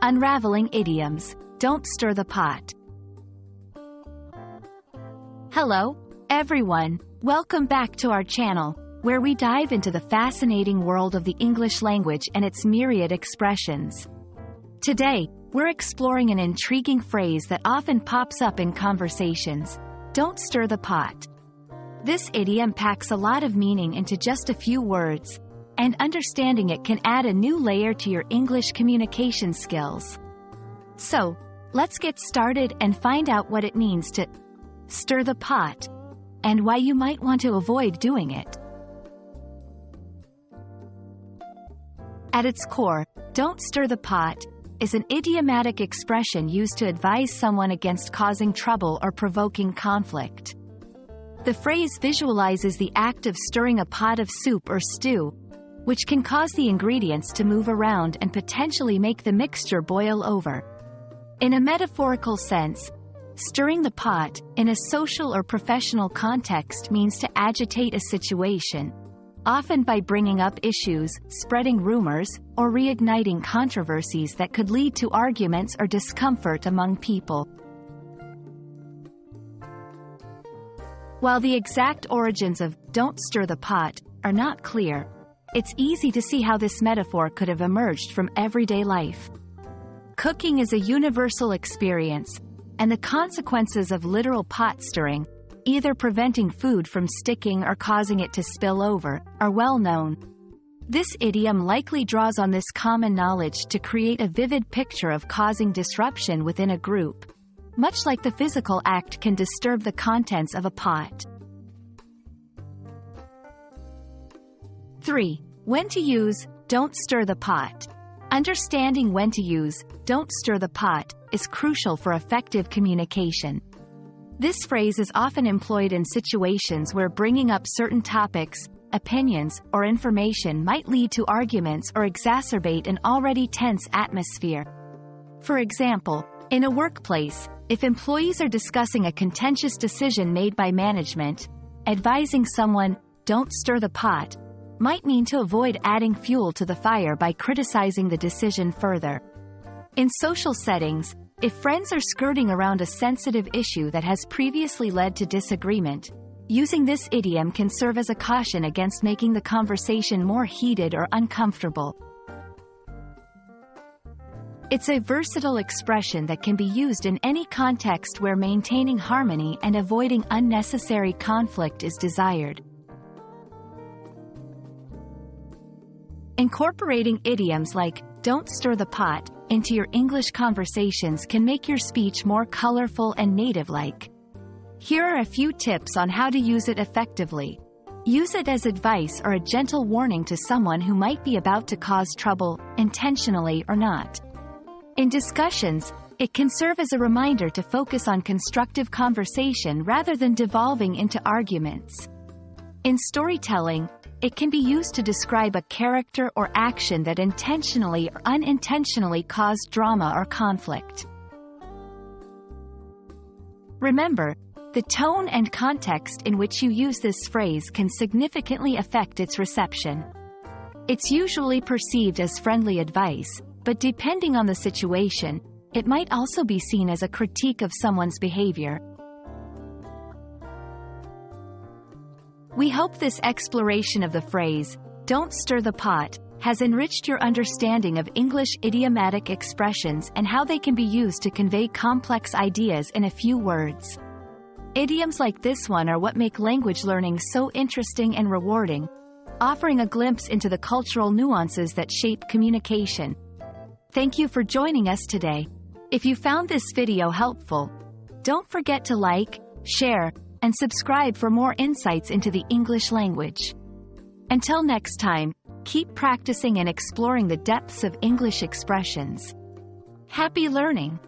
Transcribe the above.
Unraveling Idioms, Don't Stir the Pot. Hello, everyone. Welcome back to our channel, where we dive into the fascinating world of the English language and its myriad expressions. Today, we're exploring an intriguing phrase that often pops up in conversations: don't stir the pot. This idiom packs a lot of meaning into just a few words, and understanding it can add a new layer to your English communication skills. So, let's get started and find out what it means to stir the pot, and why you might want to avoid doing it. At its core, don't stir the pot is an idiomatic expression used to advise someone against causing trouble or provoking conflict. The phrase visualizes the act of stirring a pot of soup or stew, which can cause the ingredients to move around and potentially make the mixture boil over. In a metaphorical sense, stirring the pot, in a social or professional context, means to agitate a situation, often by bringing up issues, spreading rumors, or reigniting controversies that could lead to arguments or discomfort among people. While the exact origins of "don't stir the pot" are not clear, it's easy to see how this metaphor could have emerged from everyday life. Cooking is a universal experience, and the consequences of literal pot stirring, either preventing food from sticking or causing it to spill over, are well known. This idiom likely draws on this common knowledge to create a vivid picture of causing disruption within a group, much like the physical act can disturb the contents of a pot. 3. When to use "don't stir the pot." Understanding when to use "don't stir the pot" is crucial for effective communication. This phrase is often employed in situations where bringing up certain topics, opinions, or information might lead to arguments or exacerbate an already tense atmosphere. For example, in a workplace, if employees are discussing a contentious decision made by management, advising someone, "don't stir the pot," might mean to avoid adding fuel to the fire by criticizing the decision further. In social settings, if friends are skirting around a sensitive issue that has previously led to disagreement, using this idiom can serve as a caution against making the conversation more heated or uncomfortable. It's a versatile expression that can be used in any context where maintaining harmony and avoiding unnecessary conflict is desired. Incorporating idioms like "don't stir the pot" into your English conversations can make your speech more colorful and native-like. Here are a few tips on how to use it effectively. Use it as advice or a gentle warning to someone who might be about to cause trouble, intentionally or not. In discussions, it can serve as a reminder to focus on constructive conversation rather than devolving into arguments. In storytelling, it can be used to describe a character or action that intentionally or unintentionally caused drama or conflict. Remember, the tone and context in which you use this phrase can significantly affect its reception. It's usually perceived as friendly advice, but depending on the situation, it might also be seen as a critique of someone's behavior. We hope this exploration of the phrase, "don't stir the pot," has enriched your understanding of English idiomatic expressions and how they can be used to convey complex ideas in a few words. Idioms like this one are what make language learning so interesting and rewarding, offering a glimpse into the cultural nuances that shape communication. Thank you for joining us today. If you found this video helpful, don't forget to like, share, and subscribe for more insights into the English language. Until next time, keep practicing and exploring the depths of English expressions. Happy learning!